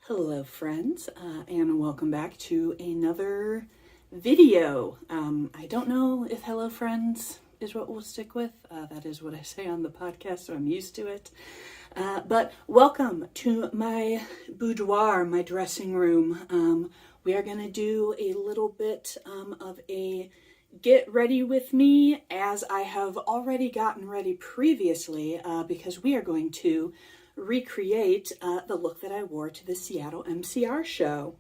Hello friends, and welcome back to another video. I don't know if hello friends is what we'll stick with. That is what I say on the podcast, so I'm used to it. But welcome to my boudoir, my dressing room. We are going to do a little bit of a get ready with me, as I have already gotten ready previously, because we are going to recreate the look that I wore to the Seattle MCR show.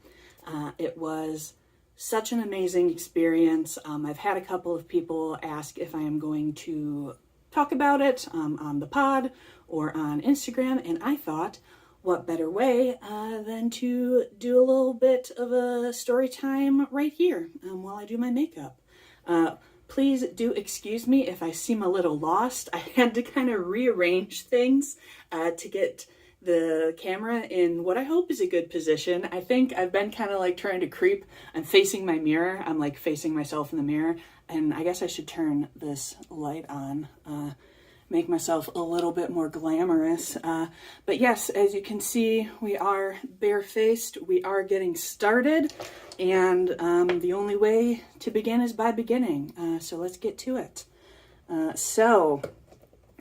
It was such an amazing experience. I've had a couple of people ask if I am going to talk about it on the pod or on Instagram, and I thought, what better way than to do a little bit of a story time right here while I do my makeup. Please do excuse me if I seem a little lost. I had to kind of rearrange things to get the camera in what I hope is a good position. I think I've been kind of like trying to creep. I'm facing my mirror. I'm like facing myself in the mirror. And I guess I should turn this light on, make myself a little bit more glamorous. But yes, as you can see, we are barefaced. We are getting started. And the only way to begin is by beginning. So let's get to it.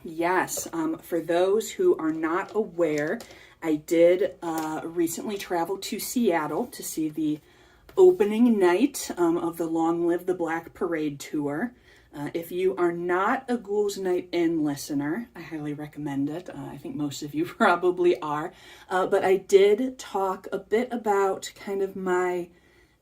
Yes, for those who are not aware, I did recently travel to Seattle to see the opening night of the Long Live the Black Parade tour. If you are not a Ghouls Night In listener, I highly recommend it. I think most of you probably are. But I did talk a bit about kind of my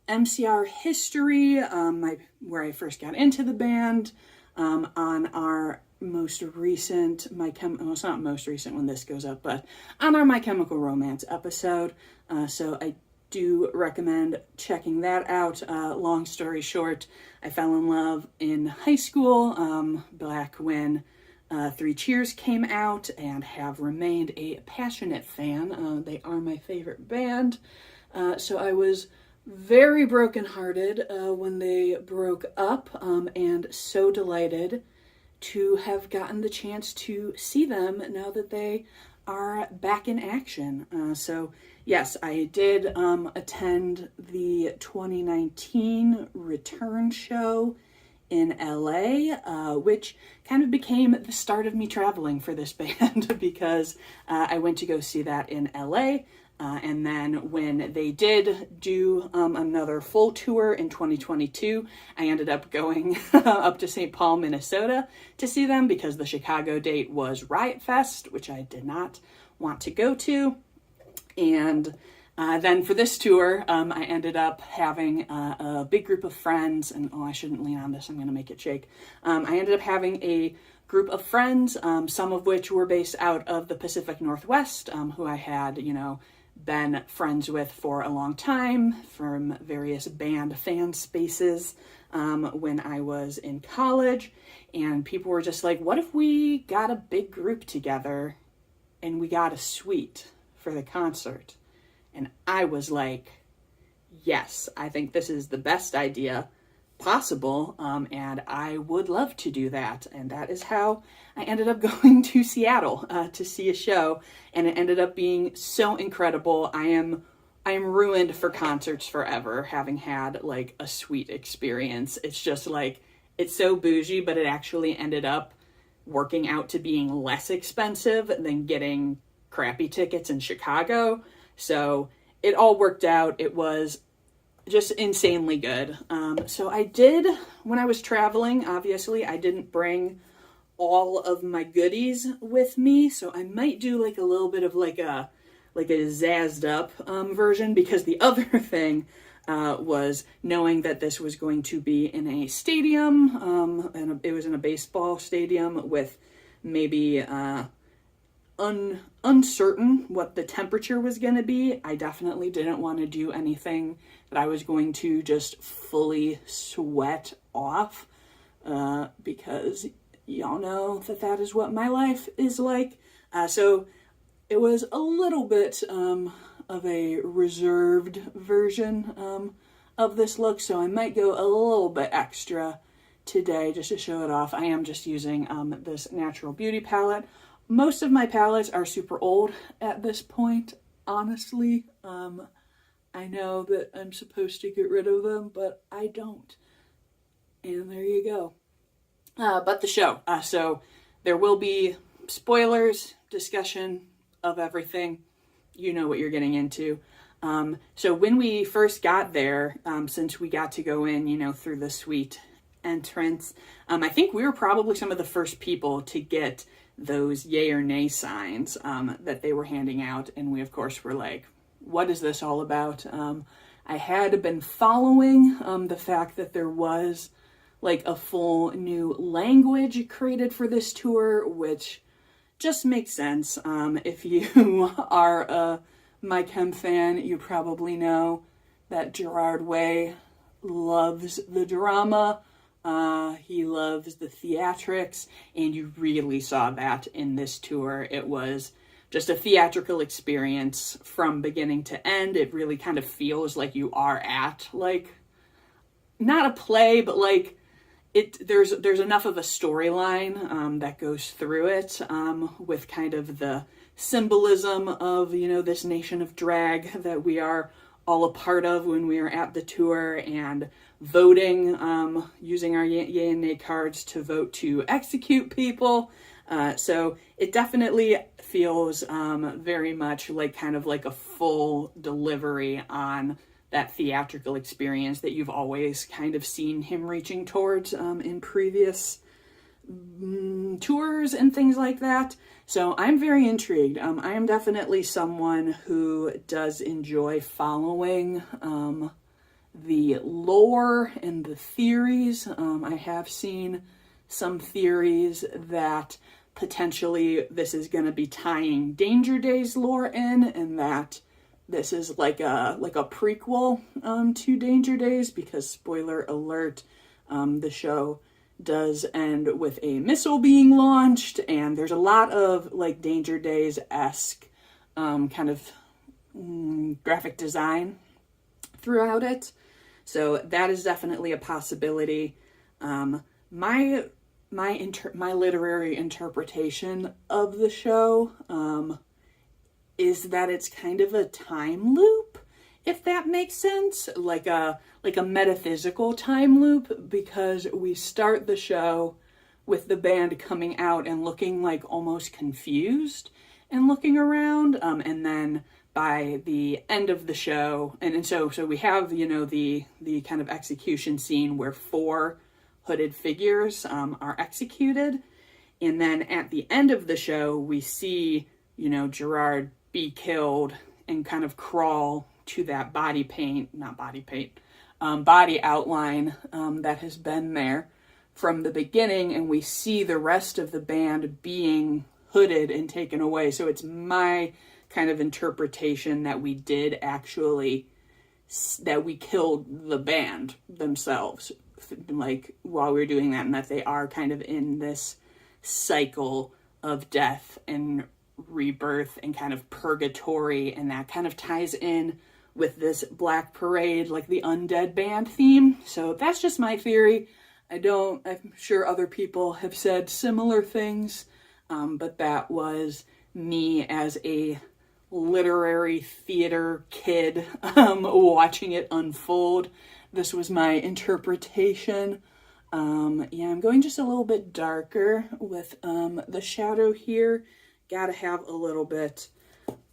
MCR history, where I first got into the band, on our most recent, well, it's not most recent when this goes up, but on our My Chemical Romance episode. So I do recommend checking that out. Long story short, I fell in love in high school, back when 3 Cheers came out, and have remained a passionate fan. They are my favorite band. So I was very brokenhearted when they broke up, and so delighted to have gotten the chance to see them now that they are back in action. So yes, I did attend the 2019 return show in LA, which kind of became the start of me traveling for this band because I went to go see that in LA. And then when they did do another full tour in 2022, I ended up going up to St. Paul, Minnesota to see them because the Chicago date was Riot Fest, which I did not want to go to. And then for this tour, I ended up having a big group of friends, and I shouldn't lean on this, I'm going to make it shake. I ended up having a group of friends, some of which were based out of the Pacific Northwest, who I had, been friends with for a long time from various band fan spaces when I was in college. And people were just like, what if we got a big group together and we got a suite for the concert? And I was like, yes, I think this is the best idea possible, and I would love to do that. And that is how I ended up going to Seattle to see a show, and it ended up being so incredible. I am ruined for concerts forever, having had like a sweet experience. It's just like, it's so bougie, but it actually ended up working out to being less expensive than getting crappy tickets in Chicago. So it all worked out. It was just insanely good. So I did, when I was traveling, obviously I didn't bring all of my goodies with me, so I might do like a little bit of like a zazzed up version, because the other thing was knowing that this was going to be in a stadium, and it was in a baseball stadium with maybe uncertain what the temperature was going to be. I definitely didn't want to do anything that I was going to just fully sweat off, because y'all know that is what my life is like. So it was a little bit of a reserved version of this look, so I might go a little bit extra today just to show it off. I am just using this Natural Beauty palette. Most of my palettes are super old at this point. honestly. I know that I'm supposed to get rid of them, but I don't. And there you go. But the show. So there will be spoilers, discussion of everything. You know what you're getting into. So when we first got there, since we got to go in, you know, through the suite entrance, I think we were probably some of the first people to get those yay or nay signs that they were handing out. And we, of course, were like, what is this all about? I had been following the fact that there was like a full new language created for this tour, which just makes sense. If you are a My Chem fan, you probably know that Gerard Way loves the drama. He loves the theatrics, and you really saw that in this tour. It was just a theatrical experience from beginning to end. It really kind of feels like you are at, like, not a play, but like there's enough of a storyline that goes through it, with kind of the symbolism of, you know, this nation of drag that we are all a part of when we are at the tour, and voting, using our yay and nay cards to vote to execute people. So it definitely feels very much like kind of like a full delivery on that theatrical experience that you've always kind of seen him reaching towards in previous tours and things like that. So I'm very intrigued. I am definitely someone who does enjoy following the lore and the theories. I have seen some theories that potentially this is going to be tying Danger Days lore in, and that this is like a prequel to Danger Days, because spoiler alert, the show does end with a missile being launched, and there's a lot of like Danger Days-esque kind of graphic design throughout it. So that is definitely a possibility. My literary interpretation of the show is that it's kind of a time loop, if that makes sense, like a metaphysical time loop, because we start the show with the band coming out and looking like almost confused and looking around, and then by the end of the show, and so we have, you know, the kind of execution scene where 4 hooded figures are executed, and then at the end of the show we see, you know, Gerard be killed and kind of crawl to that body outline that has been there from the beginning, and we see the rest of the band being hooded and taken away. So it's my kind of interpretation that we did actually, that we killed the band themselves, like, while we were doing that, and that they are kind of in this cycle of death and rebirth and kind of purgatory, and that kind of ties in with this Black Parade, like the undead band theme. So that's just my theory. I'm sure other people have said similar things, but that was me as a literary theater kid watching it unfold. This was my interpretation. Yeah, I'm going just a little bit darker with the shadow here. Gotta have a little bit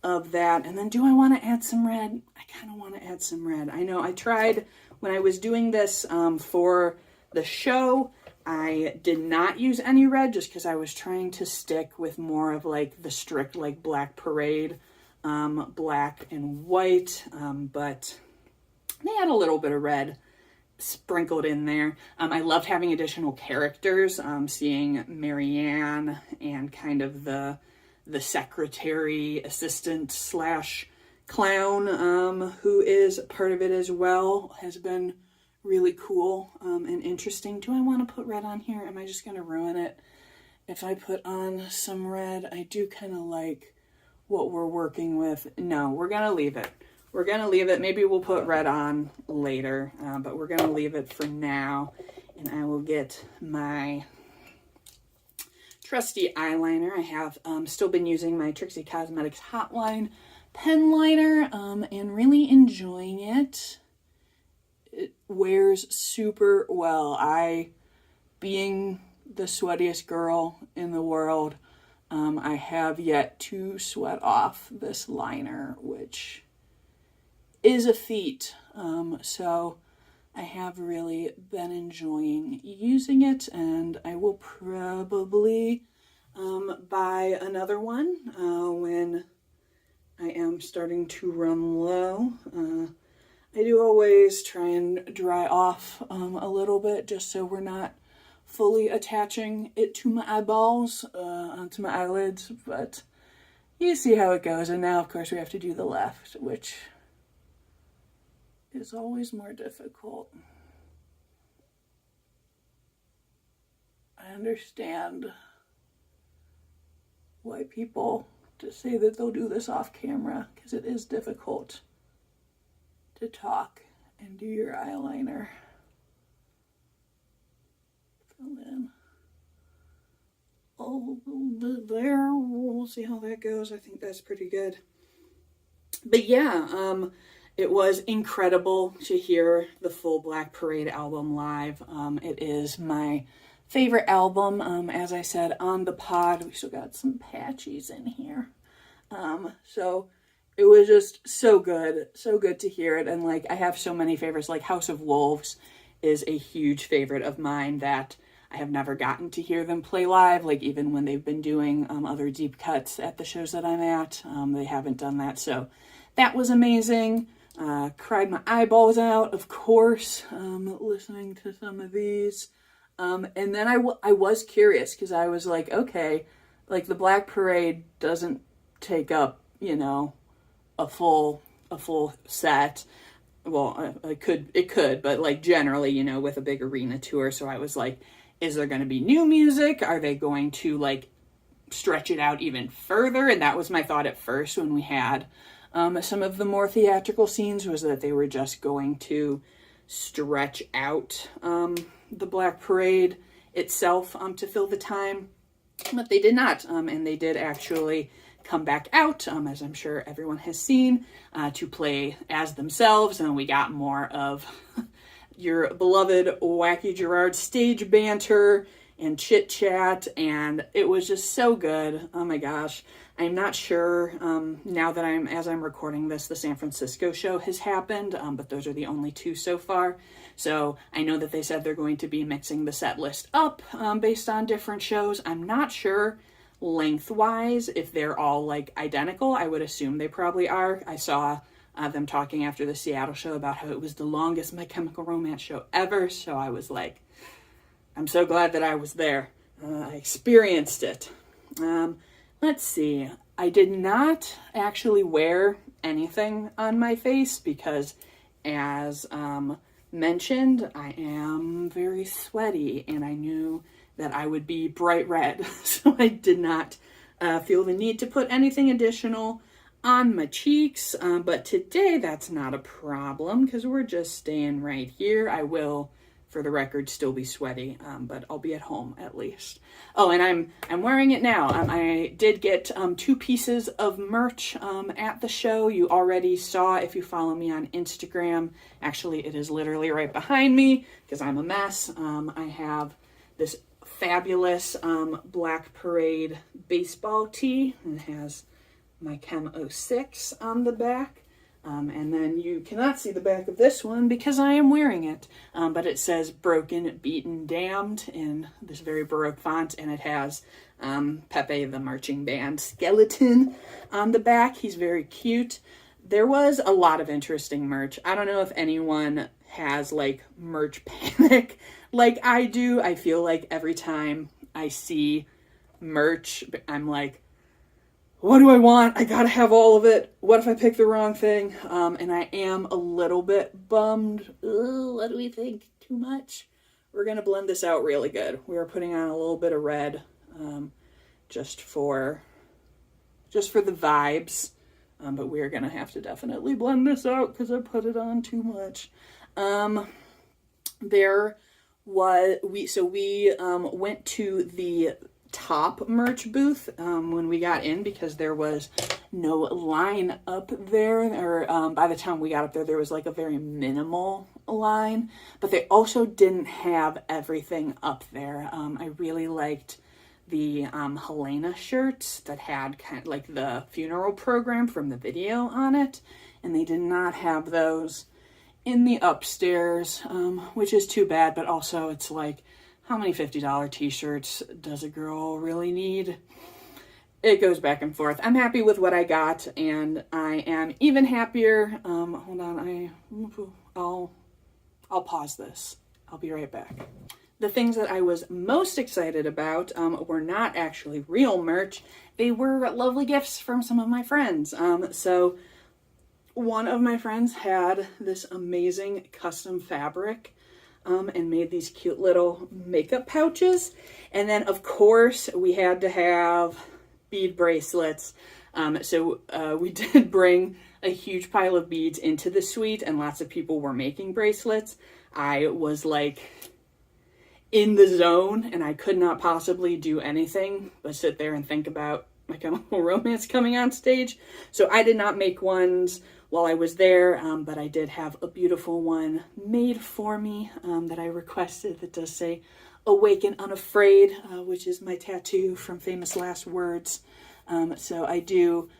of that. And then do I want to add some red? I kind of want to add some red. I know I tried when I was doing this for the show. I did not use any red just because I was trying to stick with more of like the strict like Black Parade, black and white, but they had a little bit of red sprinkled in there. I loved having additional characters, seeing Marianne and kind of the secretary assistant / clown, who is part of it as well, has been really cool and interesting. Do I want to put red on here? Am I just going to ruin it if I put on some red? I do kind of like what we're working with. No, we're going to leave it. We're going to leave it. Maybe we'll put red on later, but we're going to leave it for now. And I will get my trusty eyeliner. I have still been using my Trixie Cosmetics hotline pen liner, and really enjoying it. It wears super well. Being the sweatiest girl in the world, I have yet to sweat off this liner, which is a feat. So I have really been enjoying using it, and I will probably buy another one when I am starting to run low. I do always try and dry off a little bit, just so we're not fully attaching it to my eyeballs, onto my eyelids, but you see how it goes. And now, of course, we have to do the left, which is always more difficult. I understand why people just say that they'll do this off camera, because it is difficult to talk and do your eyeliner. Fill in a little bit there. We'll see how that goes. I think that's pretty good. But yeah, it was incredible to hear the full Black Parade album live. It is my favorite album. As I said on the pod, we still got some patchies in here. So it was just so good to hear it. And like, I have so many favorites, like House of Wolves is a huge favorite of mine that I have never gotten to hear them play live. Like, even when they've been doing other deep cuts at the shows that I'm at, they haven't done that. So that was amazing. Cried my eyeballs out, of course, listening to some of these. And then I was curious, because I was like, okay, like the Black Parade doesn't take up, a full set. Well, it could, but like generally, with a big arena tour. So I was like, is there going to be new music? Are they going to like stretch it out even further? And that was my thought at first when we had some of the more theatrical scenes, was that they were just going to stretch out the Black Parade itself to fill the time. But they did not. And they did actually come back out, as I'm sure everyone has seen, to play as themselves. And we got more of your beloved Wacky Gerard stage banter and chit chat, and it was just so good. Oh my gosh. I'm not sure now that as I'm recording this, the San Francisco show has happened, but those are the only two so far. So I know that they said they're going to be mixing the set list up based on different shows. I'm not sure lengthwise if they're all like identical. I would assume they probably are. I saw them talking after the Seattle show about how it was the longest My Chemical Romance show ever. So I was like, I'm so glad that I was there. I experienced it. Let's see. I did not actually wear anything on my face because, as mentioned, I am very sweaty, and I knew that I would be bright red. So I did not feel the need to put anything additional on my cheeks. But today that's not a problem because we're just staying right here. I will, for the record, still be sweaty, but I'll be at home at least. Oh, and I'm wearing it now. I did get 2 pieces of merch at the show. You already saw if you follow me on Instagram. Actually, it is literally right behind me because I'm a mess. I have this fabulous Black Parade baseball tee, and it has my Chem 06 on the back. And then you cannot see the back of this one because I am wearing it. But it says Broken, Beaten, Damned in this very Baroque font. And it has Pepe the Marching Band skeleton on the back. He's very cute. There was a lot of interesting merch. I don't know if anyone has like merch panic like I do. I feel like every time I see merch, I'm like, what do I want? I gotta have all of it. What if I pick the wrong thing? And I am a little bit bummed. Ooh, what do we think? Too much? We're gonna blend this out really good. We are putting on a little bit of red, just for the vibes. But we are gonna have to definitely blend this out because I put it on too much. We went to the top merch booth when we got in because there was no line up there, or by the time we got up there, there was like a very minimal line, but they also didn't have everything up there. I really liked the Helena shirts that had kind of like the funeral program from the video on it, and they did not have those in the upstairs, which is too bad, but also it's like, how many $50 t-shirts does a girl really need? It goes back and forth. I'm happy with what I got, and I am even happier. Hold on, I'll pause this. I'll be right back. The things that I was most excited about were not actually real merch. They were lovely gifts from some of my friends. So one of my friends had this amazing custom fabric and made these cute little makeup pouches. And then, of course, we had to have bead bracelets. So we did bring a huge pile of beads into the suite, and lots of people were making bracelets. I was like in the zone, and I could not possibly do anything but sit there and think about My Chemical Romance coming on stage. So I did not make ones while I was there, but I did have a beautiful one made for me that I requested that does say Awake and Unafraid, which is my tattoo from Famous Last Words. So I do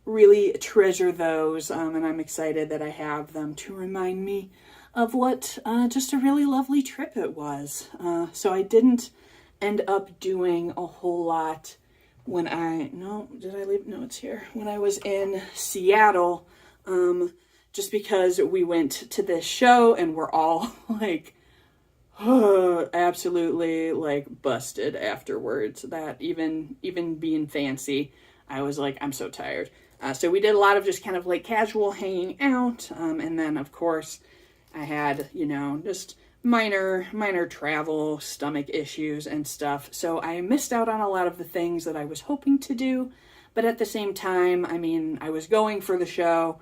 really treasure those, and I'm excited that I have them to remind me of what just a really lovely trip it was. So I didn't end up doing a whole lot when did I leave? No, it's here. When I was in Seattle, just because we went to this show and we're all like, absolutely like busted afterwards, that even being fancy, I was like, I'm so tired. So we did a lot of just kind of like casual hanging out. And then of course I had, just minor travel, stomach issues and stuff. So I missed out on a lot of the things that I was hoping to do. But at the same time, I mean, I was going for the show.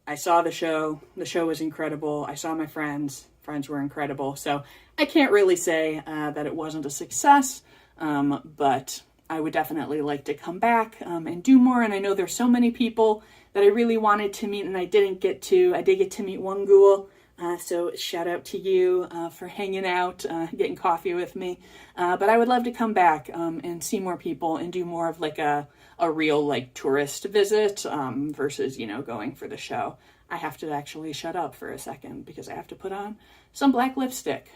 I saw the show. The show was incredible. I saw my friends. Friends were incredible. So I can't really say that it wasn't a success, but I would definitely like to come back and do more. And I know there's so many people that I really wanted to meet and I didn't get to. I did get to meet one ghoul. So shout out to you for hanging out, getting coffee with me. But I would love to come back and see more people and do more of like a real like tourist visit versus, going for the show. I have to actually shut up for a second because I have to put on some black lipstick.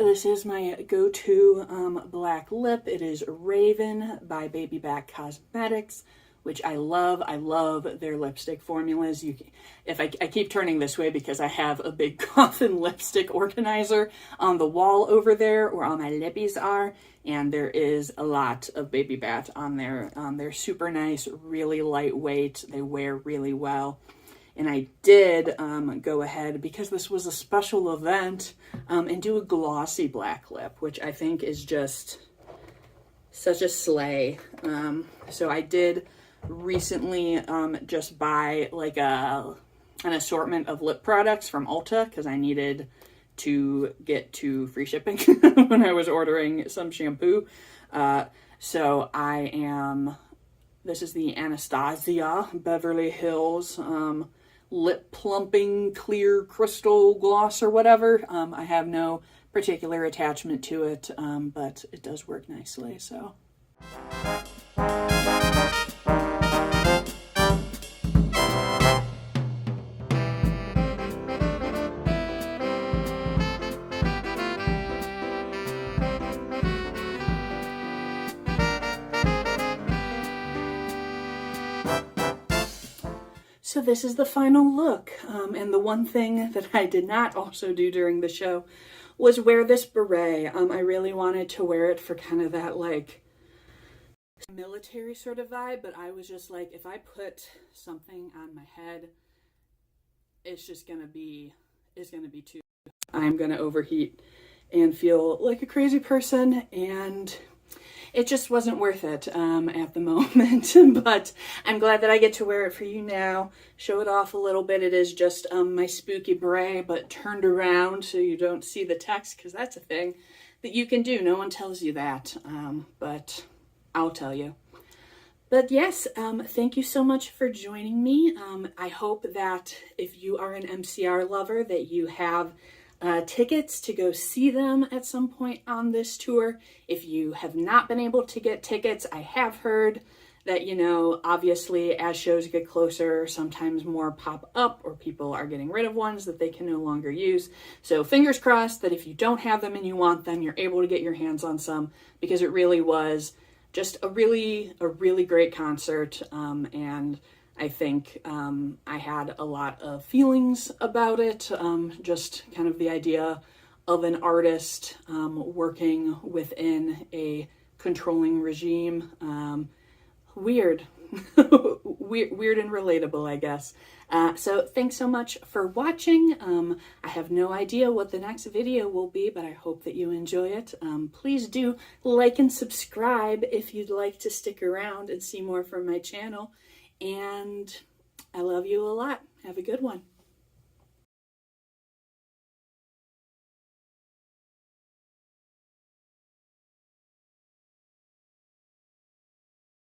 This is my go-to black lip. It is Raven by Baby Back Cosmetics, which I love. I love their lipstick formulas. I keep turning this way because I have a big coffin lipstick organizer on the wall over there where all my lippies are, and there is a lot of Baby Bat on there. They're super nice, really lightweight. They wear really well. And I did go ahead, because this was a special event, and do a glossy black lip, which I think is just such a slay. So I did recently just buy like an assortment of lip products from Ulta because I needed to get to free shipping when I was ordering some shampoo. So this is the Anastasia Beverly Hills lip plumping clear crystal gloss or whatever. I have no particular attachment to it, but it does work nicely, so. So this is the final look, and the one thing that I did not also do during the show was wear this beret. I really wanted to wear it for kind of that like military sort of vibe, but I was just like, if I put something on my head, it's gonna be too, I'm gonna overheat and feel like a crazy person. And it just wasn't worth it at the moment. But I'm glad that I get to wear it for you now, show it off a little bit. It is just my spooky beret, but turned around so you don't see the text, because that's a thing that you can do. No one tells you that, but I'll tell you. But yes, thank you so much for joining me. I hope that if you are an MCR lover, that you have tickets to go see them at some point on this tour. If you have not been able to get tickets, I have heard that, you know, obviously as shows get closer, sometimes more pop up, or people are getting rid of ones that they can no longer use. So fingers crossed that if you don't have them and you want them, you're able to get your hands on some, because it really was just a really great concert. And I think I had a lot of feelings about it. Just kind of the idea of an artist working within a controlling regime. Weird. Weird and relatable, I guess. So thanks so much for watching. I have no idea what the next video will be, but I hope that you enjoy it. Please do like and subscribe if you'd like to stick around and see more from my channel. And I love you a lot. Have a good one.